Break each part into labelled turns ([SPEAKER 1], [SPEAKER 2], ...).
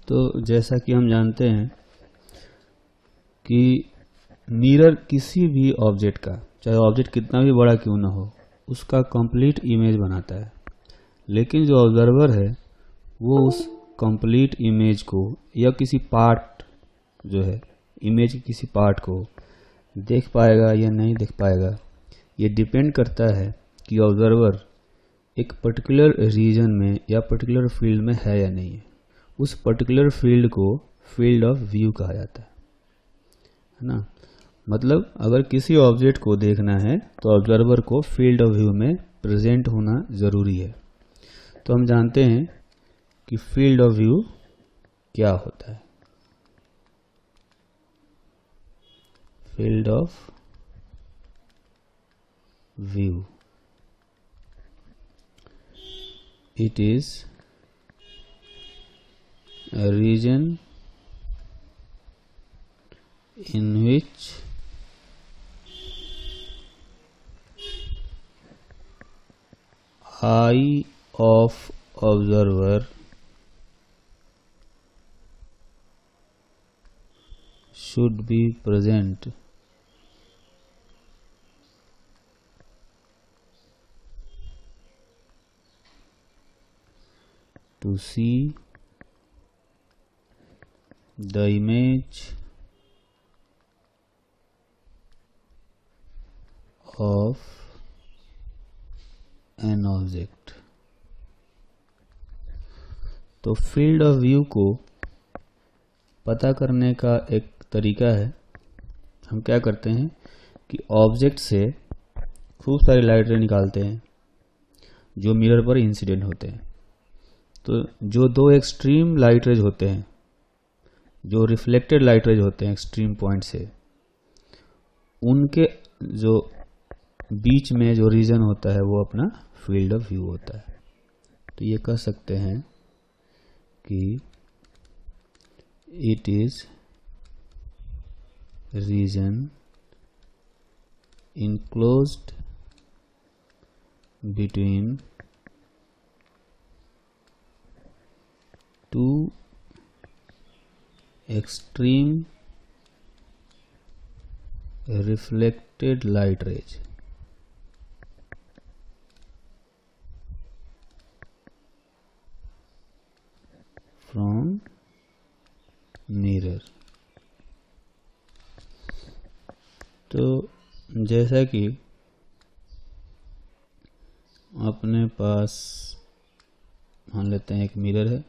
[SPEAKER 1] तो जैसा कि हम जानते हैं कि मिरर किसी भी ऑब्जेक्ट का, चाहे ऑब्जेक्ट कितना भी बड़ा क्यों ना हो, उसका कंप्लीट इमेज बनाता है। लेकिन जो ऑब्जर्वर है वो उस कंप्लीट इमेज को या किसी पार्ट जो है इमेज के किसी पार्ट को देख पाएगा या नहीं देख पाएगा, ये डिपेंड करता है कि ऑब्जर्वर एक पर्टिकुलर रीजन में या पर्टिकुलर फील्ड में है या नहीं है। उस पर्टिकुलर फील्ड को फील्ड ऑफ व्यू कहा जाता है ना। मतलब अगर किसी ऑब्जेक्ट को देखना है तो ऑब्जर्वर को फील्ड ऑफ व्यू में प्रेजेंट होना जरूरी है। तो हम जानते हैं कि फील्ड ऑफ व्यू क्या होता है। Field of view, it is a region in which eye of observer should be present to see the image of an object। तो फील्ड ऑफ व्यू को पता करने का एक तरीका है, हम क्या करते हैं कि ऑब्जेक्ट से खूब सारी लाइट रे निकालते हैं जो मिरर पर इंसिडेंट होते हैं। तो जो दो एक्सट्रीम लाइट रेज होते हैं, जो रिफ्लेक्टेड लाइट रेज होते हैं एक्सट्रीम पॉइंट से, उनके जो बीच में जो रीजन होता है वो अपना फील्ड ऑफ व्यू होता है। तो ये कह सकते हैं कि it is region enclosed between two extreme reflected light rays from mirror। तो जैसा कि अपने पास मान लेते हैं एक मिरर है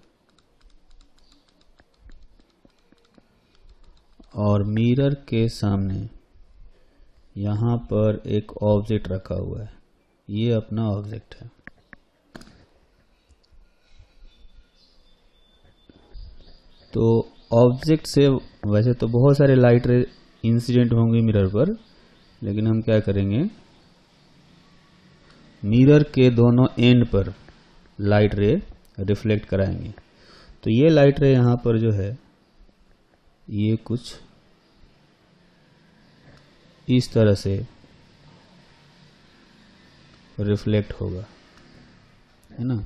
[SPEAKER 1] और मिरर के सामने यहाँ पर एक ऑब्जेक्ट रखा हुआ है, ये अपना ऑब्जेक्ट है। तो ऑब्जेक्ट से वैसे तो बहुत सारे लाइट रे इंसिडेंट होंगे मिरर पर, लेकिन हम क्या करेंगे, मिरर के दोनों एंड पर लाइट रे रिफ्लेक्ट कराएंगे। तो ये लाइट रे यहाँ पर जो है ये कुछ इस तरह से रिफ्लेक्ट होगा, है ना।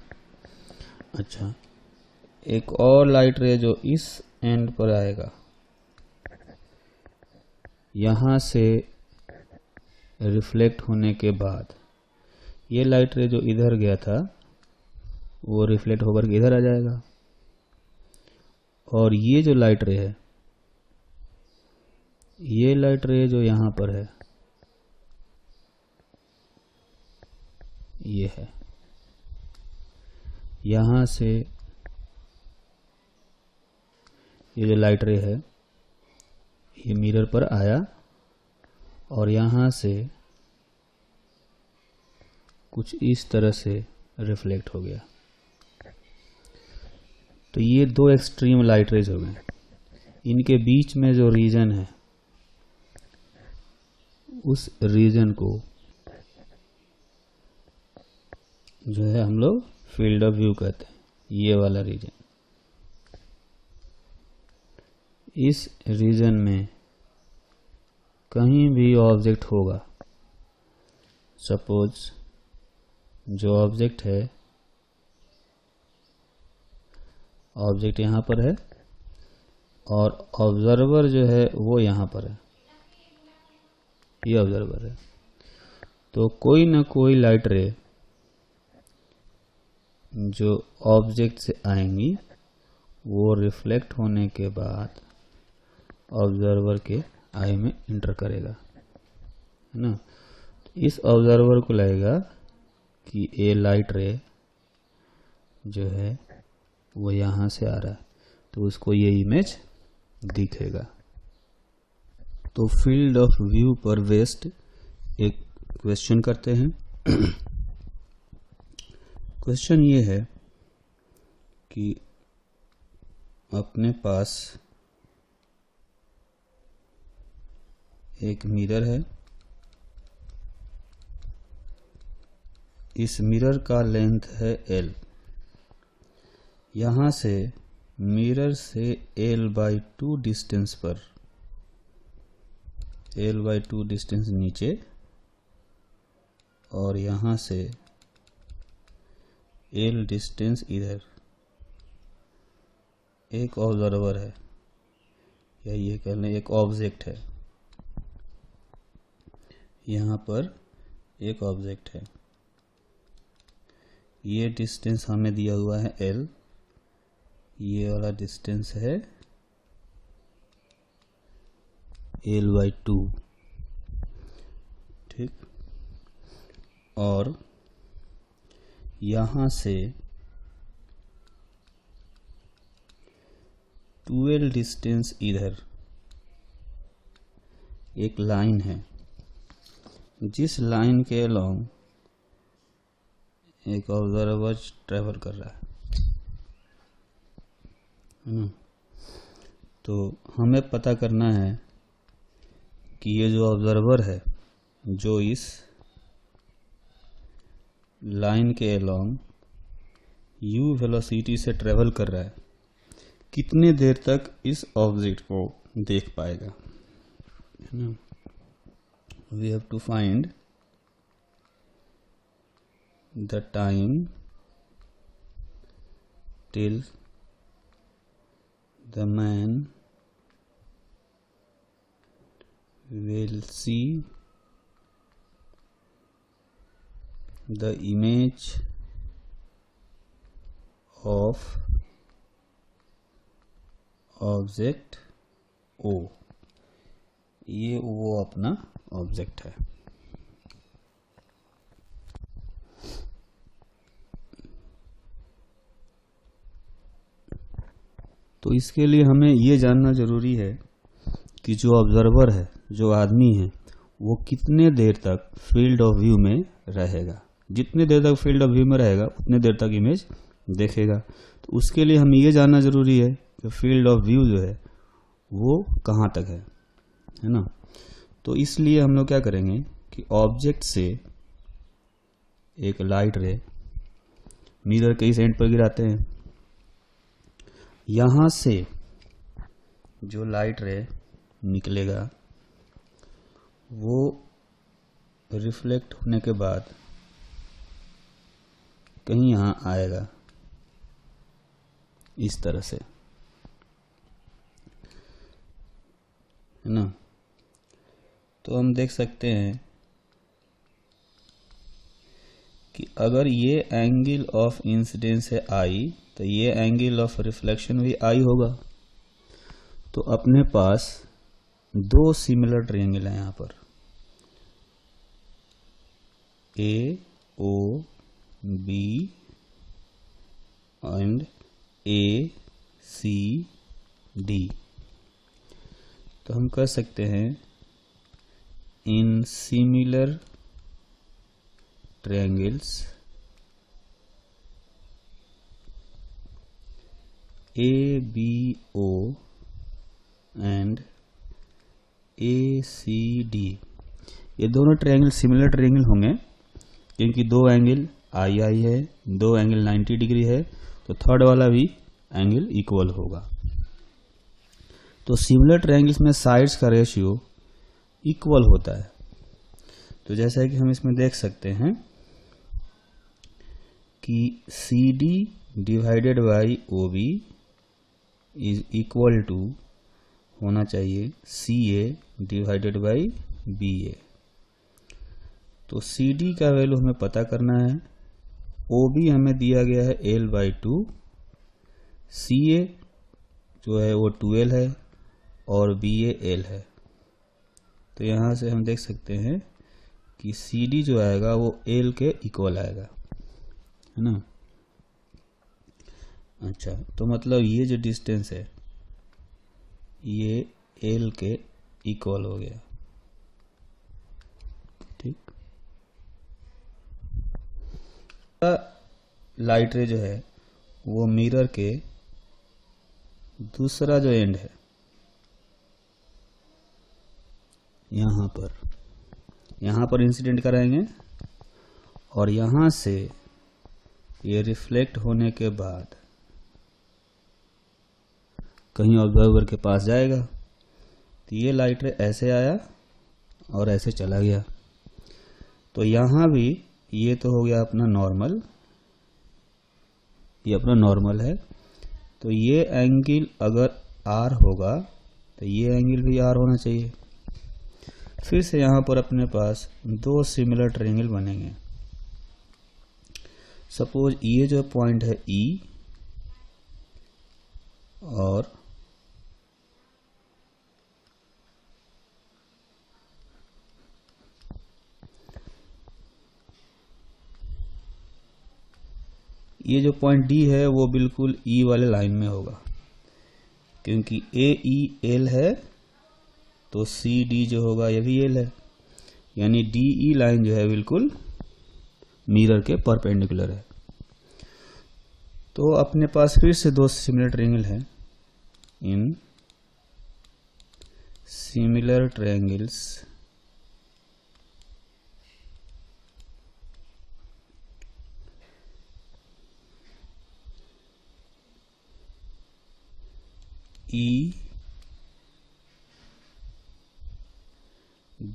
[SPEAKER 1] अच्छा, एक और लाइट रे जो इस एंड पर आएगा, यहां से रिफ्लेक्ट होने के बाद ये लाइट रे जो इधर गया था वो रिफ्लेक्ट होकर के इधर आ जाएगा, और ये जो लाइट रे है, ये लाइट रे जो यहां पर है, ये है, यहां से ये जो लाइट रे है ये मिरर पर आया और यहां से कुछ इस तरह से रिफ्लेक्ट हो गया। तो ये दो एक्सट्रीम लाइट रेज हो गए। इनके बीच में जो रीजन है उस रीजन को जो है हम लोग फील्ड ऑफ व्यू कहते हैं, ये वाला रीजन। इस रीजन में कहीं भी ऑब्जेक्ट होगा, सपोज जो ऑब्जेक्ट है, ऑब्जेक्ट यहाँ पर है और ऑब्जर्वर जो है वो यहाँ पर है, ये ऑब्जर्वर है। तो कोई ना कोई लाइट रे जो ऑब्जेक्ट से आएंगी वो रिफ्लेक्ट होने के बाद ऑब्जर्वर के आई में इंटर करेगा, है ना। तो इस ऑब्जर्वर को लगेगा कि ये लाइट रे जो है वो यहाँ से आ रहा है, तो उसको ये इमेज दिखेगा। तो फील्ड ऑफ व्यू पर बेस्ड एक क्वेश्चन करते हैं। क्वेश्चन ये है कि अपने पास एक मिरर है, इस मिरर का लेंथ है L। यहाँ से मिरर से L/2 डिस्टेंस पर, L/2 डिस्टेंस नीचे, और यहाँ से L डिस्टेंस इधर एक ऑब्जर्वर है, या ये कह लें एक ऑब्जेक्ट है। यहाँ पर एक ऑब्जेक्ट है, ये डिस्टेंस हमें दिया हुआ है L, ये वाला डिस्टेंस है L/2, ठीक। और यहाँ से 12 डिस्टेंस इधर एक लाइन है, जिस लाइन के अलोंग एक ऑब्जर्वर ट्रेवल कर रहा है ना। तो हमें पता करना है कि ये जो ऑब्जर्वर है जो इस लाइन के अलोंग u वेलोसिटी से ट्रेवल कर रहा है, कितने देर तक इस ऑब्जेक्ट को देख पाएगा, है ना। We have to find the time till the man will see the image of object O। ये वो अपना ऑब्जेक्ट है। तो इसके लिए हमें ये जानना जरूरी है कि जो ऑब्जर्वर है, जो आदमी है, वो कितने देर तक फील्ड ऑफ व्यू में रहेगा। जितने देर तक फील्ड ऑफ व्यू में रहेगा उतने देर तक इमेज देखेगा। तो उसके लिए हमें ये जानना जरूरी है कि फील्ड ऑफ व्यू जो है वो कहाँ तक है ना। तो इसलिए हम लोग क्या करेंगे कि ऑब्जेक्ट से एक लाइट रे मिरर के इस एंड पर गिराते हैं। यहाँ से जो लाइट रे निकलेगा वो रिफ्लेक्ट होने के बाद कहीं यहाँ आएगा इस तरह से, है ना। तो हम देख सकते हैं कि अगर ये एंगल ऑफ इंसिडेंस है I, तो ये एंगल ऑफ रिफ्लेक्शन भी I होगा। तो अपने पास दो सिमिलर ट्रायंगल हैं यहाँ पर, AOB एंड ACD। तो हम कह सकते हैं in similar triangles ABO and ACD, ये दोनों ट्रायंगल सिमिलर ट्रायंगल होंगे क्योंकि दो एंगल II है, दो एंगल 90 डिग्री है, तो थर्ड वाला भी एंगल इक्वल होगा। तो सिमिलर ट्रायंगल्स में साइड्स का रेशियो इक्वल होता है। तो जैसा कि हम इसमें देख सकते हैं कि CD divided by OB is equal to होना चाहिए CA डिवाइडेड बाई BA। तो CD का वैल्यू हमें पता करना है। OB हमें दिया गया है L/2, CA जो है वो 2L है और BA L है। तो यहाँ से हम देख सकते हैं कि CD जो आएगा वो L के इक्वल आएगा, है ना। अच्छा, तो मतलब ये जो डिस्टेंस है ये L के इक्वल हो गया, ठीक। लाइट रे जो है वो मिरर के दूसरा जो एंड है यहाँ पर इंसिडेंट कराएंगे और यहाँ से ये रिफ्लेक्ट होने के बाद कहीं ऑब्जर्वर के पास जाएगा। तो ये लाइट रे ऐसे आया और ऐसे चला गया। तो यहाँ भी ये तो हो गया अपना नॉर्मल, ये अपना नॉर्मल है। तो ये एंगल अगर R होगा तो ये एंगल भी R होना चाहिए। फिर से यहाँ पर अपने पास दो सिमिलर ट्रायंगल बनेंगे। सपोज ये जो पॉइंट है E और ये जो पॉइंट D है वो बिल्कुल E वाले लाइन में होगा, क्योंकि AE L है तो CD जो होगा ये भी L है, यानी DE लाइन जो है बिल्कुल मिरर के परपेंडिकुलर है। तो अपने पास फिर से दो सिमिलर ट्रायंगल हैं। In similar triangles E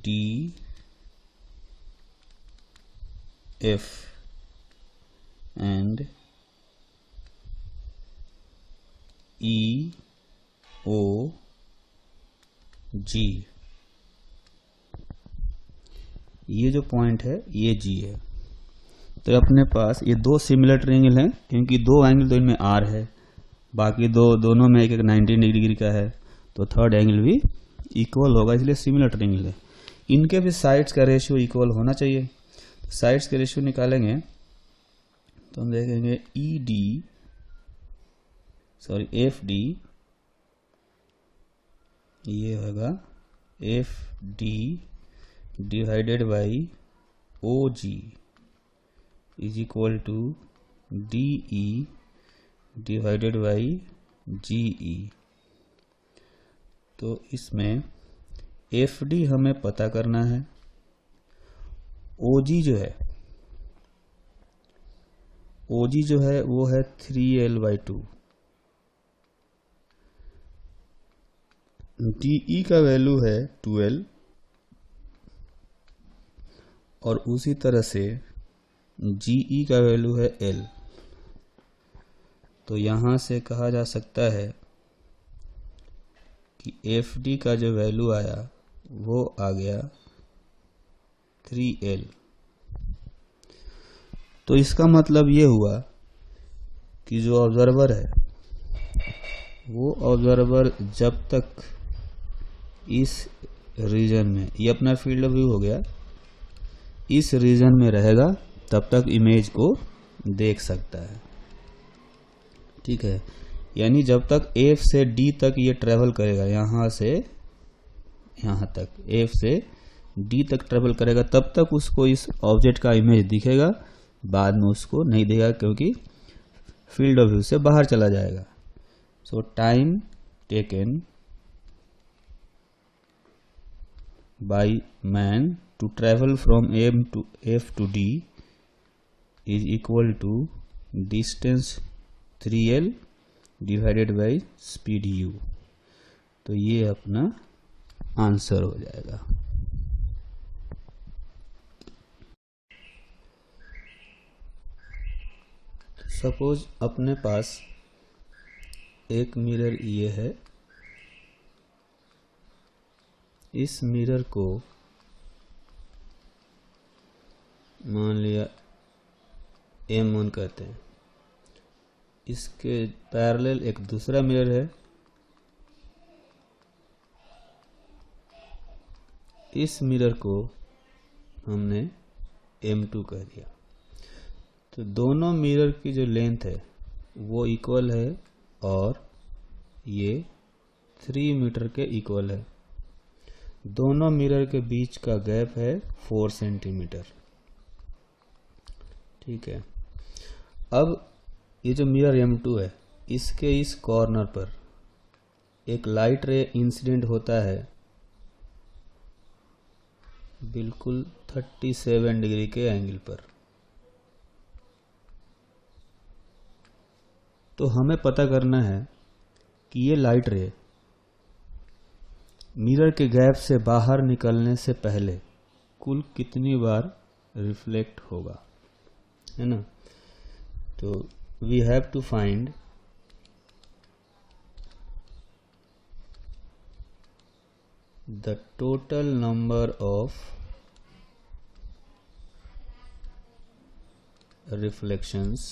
[SPEAKER 1] D F and E O G, ये जो पॉइंट है ये G है। तो अपने पास ये दो सिमिलर ट्रायंगल हैं, क्योंकि दो एंगल तो इनमें R है, बाकी दोनों में एक 90 डिग्री का है, तो थर्ड एंगल भी इक्वल होगा, इसलिए सिमिलर ट्रायंगल है। इनके भी साइड्स का रेशियो इक्वल होना चाहिए। तो साइड्स के रेशियो निकालेंगे तो हम देखेंगे FD ये होगा FD divided by OG is equal to DE divided by GE। तो इसमें FD हमें पता करना है, OG जो है वो है 3L/2, DE का वैल्यू है 2L और उसी तरह से GE का वैल्यू है L। तो यहाँ से कहा जा सकता है कि FD का जो वैल्यू आया वो आ गया 3L। तो इसका मतलब ये हुआ कि जो ऑब्जर्वर है वो ऑब्जर्वर जब तक इस रीजन में, ये अपना फील्ड ऑफ व्यू हो गया, इस रीजन में रहेगा तब तक इमेज को देख सकता है, ठीक है। यानी जब तक F से D तक ये ट्रेवल करेगा, यहाँ से यहाँ तक F से D तक ट्रेवल करेगा, तब तक उसको इस ऑब्जेक्ट का इमेज दिखेगा, बाद में उसको नहीं देगा क्योंकि फील्ड ऑफ व्यू से बाहर चला जाएगा। So time taken by man to travel from F to D is equal to distance 3L divided by speed U। तो ये अपना आंसर हो जाएगा। सपोज अपने पास एक मिरर ये है इस मिरर को मान लिया M1 कहते हैं, इसके पैरेलल एक दूसरा मिरर है, इस मिरर को हमने M2 कह दिया। तो दोनों मिरर की जो लेंथ है वो इक्वल है और ये 3 मीटर के इक्वल है। दोनों मिरर के बीच का गैप है 4 सेंटीमीटर। ठीक है। अब ये जो मिरर M2 है, इसके इस कॉर्नर पर एक लाइट रे इंसिडेंट होता है बिल्कुल 37 डिग्री के एंगल पर। तो हमें पता करना है कि ये लाइट रे मिरर के गैप से बाहर निकलने से पहले कुल कितनी बार रिफ्लेक्ट होगा, है ना। तो we have to find the total number of reflections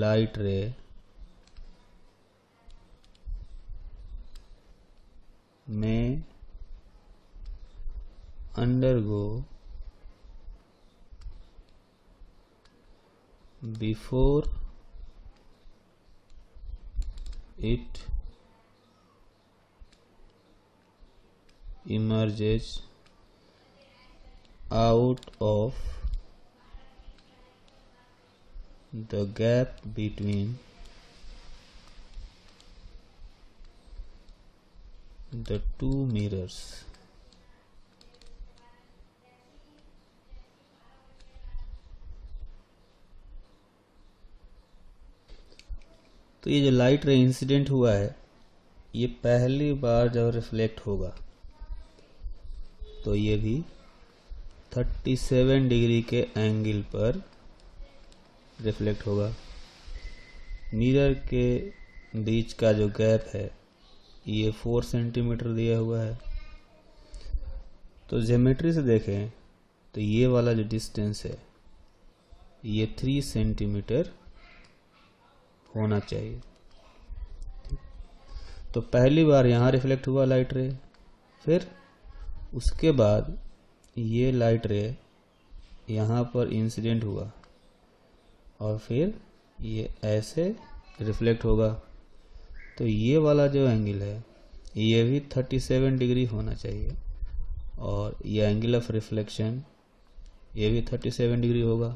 [SPEAKER 1] light ray may undergo before it emerges out of the gap between the two mirrors। तो ये जो लाइट रे इंसिडेंट हुआ है, ये पहली बार जब रिफ्लेक्ट होगा तो ये भी 37 डिग्री के एंगल पर रिफ्लेक्ट होगा। मिरर के बीच का जो गैप है ये 4 सेंटीमीटर दिया हुआ है। तो ज्योमेट्री से देखें तो ये वाला जो डिस्टेंस है ये 3 सेंटीमीटर होना चाहिए। तो पहली बार यहाँ रिफ्लेक्ट हुआ लाइट रे, फिर उसके बाद ये लाइट रे यहाँ पर इंसिडेंट हुआ और फिर ये ऐसे रिफ्लेक्ट होगा। तो ये वाला जो एंगल है ये भी 37 डिग्री होना चाहिए और ये एंगल ऑफ रिफ्लेक्शन ये भी 37 डिग्री होगा।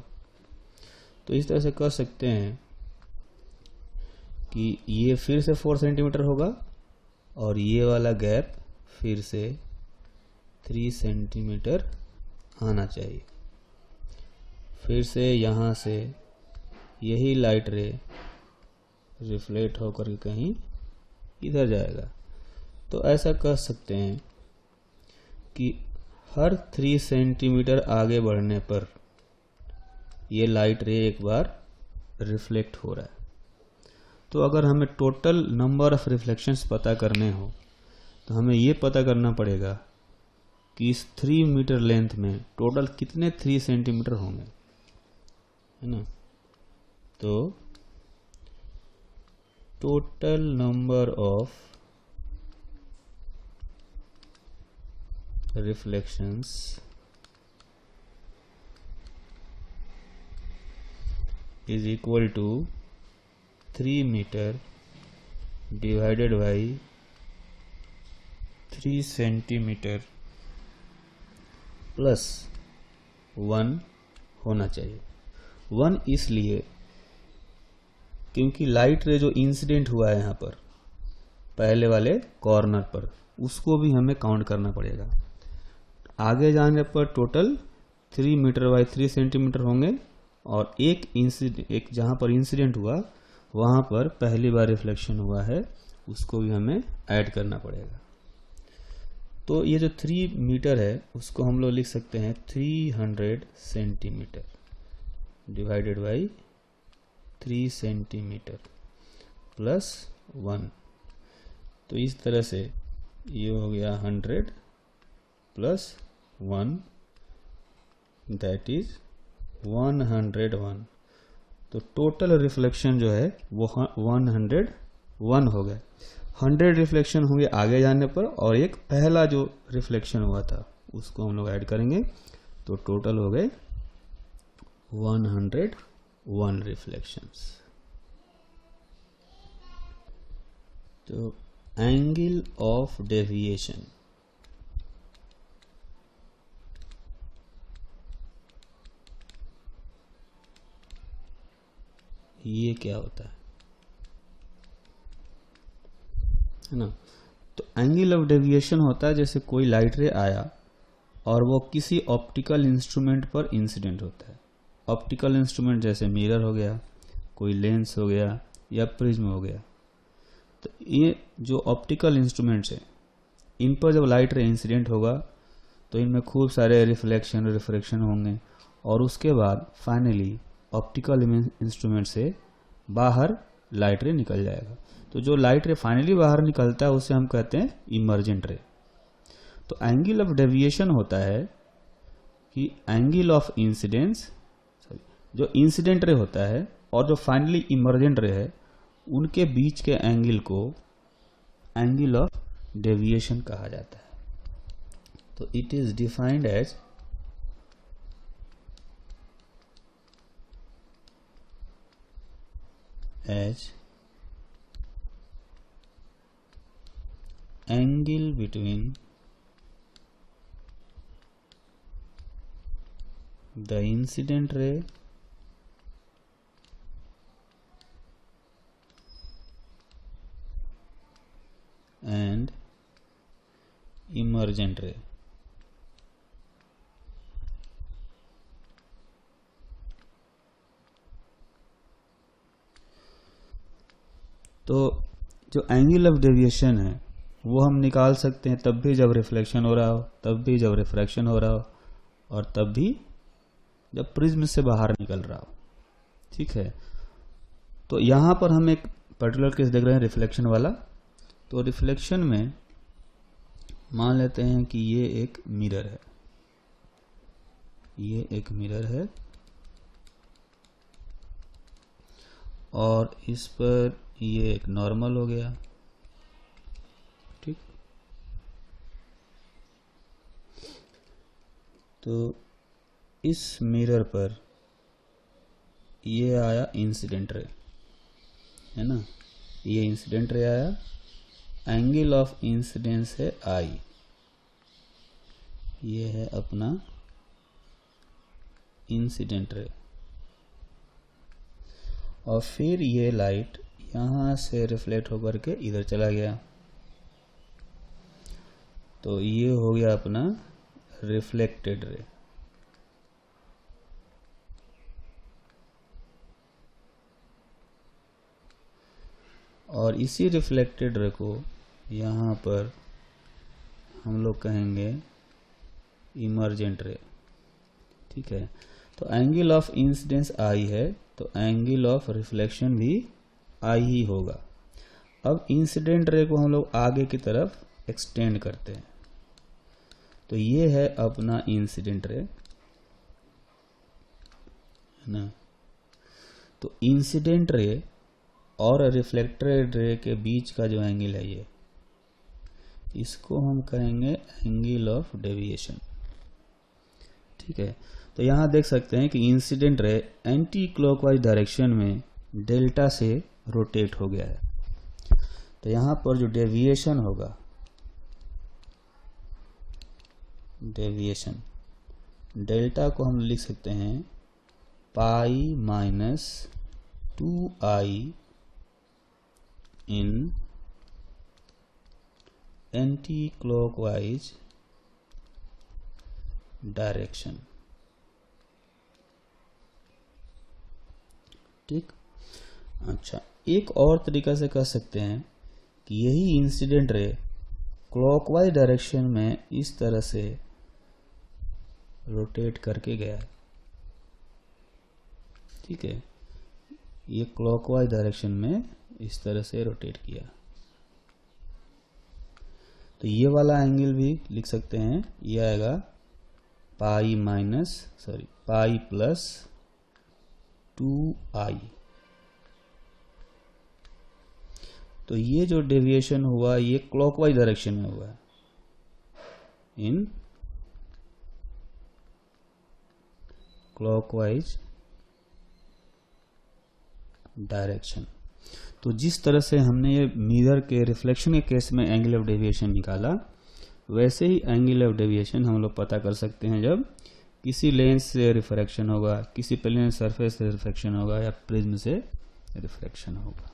[SPEAKER 1] तो इस तरह से कह सकते हैं कि ये फिर से 4 सेंटीमीटर होगा और ये वाला गैप फिर से 3 सेंटीमीटर आना चाहिए। फिर से यहाँ से यही लाइट रे रिफ्लेक्ट होकर के कहीं इधर जाएगा। तो ऐसा कह सकते हैं कि हर 3 सेंटीमीटर आगे बढ़ने पर ये लाइट रे एक बार रिफ्लेक्ट हो रहा है। तो अगर हमें टोटल नंबर ऑफ रिफ्लेक्शंस पता करने हो तो हमें ये पता करना पड़ेगा कि इस 3 मीटर लेंथ में टोटल कितने 3 सेंटीमीटर होंगे, है ना। तो total number of reflections is equal to 3 metre divided by 3 centimetre plus 1 होना चाहिए। 1 इसलिए क्योंकि लाइट रे जो इंसिडेंट हुआ है यहाँ पर पहले वाले कॉर्नर पर, उसको भी हमें काउंट करना पड़ेगा। आगे जाने पर टोटल 3 मीटर बाई 3 सेंटीमीटर होंगे और एक जहाँ पर इंसिडेंट हुआ वहाँ पर पहली बार रिफ्लेक्शन हुआ है, उसको भी हमें ऐड करना पड़ेगा। तो ये जो 3 मीटर है उसको हम लोग लिख सकते हैं 300 centimetre divided by 3 centimetre plus 1। तो इस तरह से ये हो गया 100 प्लस 1, दैट इज 101। तो टोटल रिफ्लेक्शन जो है वो 101 हो गए। 100 रिफ्लेक्शन होंगे आगे जाने पर, और एक पहला जो रिफ्लेक्शन हुआ था उसको हम लोग ऐड करेंगे, तो टोटल हो गए 101 रिफ्लेक्शंस। तो एंगल ऑफ डेविएशन, ये क्या होता है ना। तो एंगल ऑफ डेविएशन होता है जैसे कोई लाइट रे आया और वो किसी ऑप्टिकल इंस्ट्रूमेंट पर इंसिडेंट होता है। ऑप्टिकल इंस्ट्रूमेंट जैसे मिरर हो गया, कोई लेंस हो गया, या प्रिज्म हो गया। तो ये जो ऑप्टिकल इंस्ट्रूमेंट्स हैं, इन पर जब लाइट रे इंसिडेंट होगा तो इनमें खूब सारे रिफ्लेक्शन होंगे, और उसके बाद फाइनली ऑप्टिकल इंस्ट्रूमेंट से बाहर लाइट रे निकल जाएगा। तो जो लाइट रे फाइनली बाहर निकलता है उसे हम कहते हैं इमर्जेंट रे। तो एंगल ऑफ डेविएशन होता है कि एंगल ऑफ इंसिडेंस, जो इंसिडेंट रे होता है और जो फाइनली इमर्जेंट रे है, उनके बीच के एंगल को एंगल ऑफ डेविएशन कहा जाता है। तो it is defined as angle between the incident ray and emergent ray। तो जो एंगल ऑफ डेविएशन है वो हम निकाल सकते हैं तब भी जब रिफ्लेक्शन हो रहा हो, तब भी जब रिफ्रैक्शन हो रहा हो, और तब भी जब प्रिज्म से बाहर निकल रहा हो। ठीक है। तो यहां पर हम एक पर्टिकुलर केस देख रहे हैं रिफ्लेक्शन वाला। तो रिफ्लेक्शन में मान लेते हैं कि ये एक मिरर है, ये एक मिरर है, और इस पर ये एक नॉर्मल हो गया। ठीक। तो इस मिरर पर ये आया इंसिडेंट रे, है ना, ये इंसिडेंट रे आया। एंगल ऑफ इंसिडेंस है आई, ये है अपना इंसिडेंट रे। और फिर ये लाइट यहां से रिफ्लेक्ट होकर के इधर चला गया, तो ये हो गया अपना रिफ्लेक्टेड रे। और इसी रिफ्लेक्टेड रे को यहाँ पर हम लोग कहेंगे इमर्जेंट रे। ठीक है। तो एंगल ऑफ इंसिडेंस आई है, तो एंगल ऑफ रिफ्लेक्शन भी आई ही होगा। अब इंसिडेंट रे को हम लोग आगे की तरफ एक्सटेंड करते हैं। तो ये है अपना इंसिडेंट रे, है ना। तो इंसिडेंट रे और रिफ्लेक्टेड रे के बीच का जो एंगल है ये, इसको हम कहेंगे एंगल ऑफ डेविएशन। ठीक है। तो यहां देख सकते हैं कि incident ray anti clockwise direction में डेल्टा से रोटेट हो गया है। तो यहां पर जो डेविएशन होगा, डेविएशन डेल्टा को हम लिख सकते हैं पाई माइनस 2i इन एंटी क्लॉकवाइज डायरेक्शन। ठीक। अच्छा, एक और तरीका से कह सकते हैं कि यही इंसिडेंट रे क्लॉकवाइज डायरेक्शन में इस तरह से रोटेट करके गया है। ठीक है। ये क्लॉकवाइज डायरेक्शन में इस तरह से रोटेट किया, तो ये वाला एंगल भी लिख सकते हैं, ये आएगा पाई प्लस 2i। तो ये जो डेविएशन हुआ ये क्लॉकवाइज डायरेक्शन में हुआ है, इन क्लॉकवाइज डायरेक्शन। तो जिस तरह से हमने ये मिरर के रिफ्लेक्शन के केस में एंगल ऑफ डेविएशन निकाला, वैसे ही एंगल ऑफ डेविएशन हम लोग पता कर सकते हैं जब किसी लेंस से रिफ्रैक्शन होगा, किसी प्लेन सरफेस से रिफ्रैक्शन होगा या प्रिज्म से रिफ्रैक्शन होगा।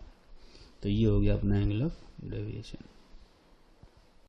[SPEAKER 1] तो ये हो गया अपना एंगल ऑफ डेविएशन।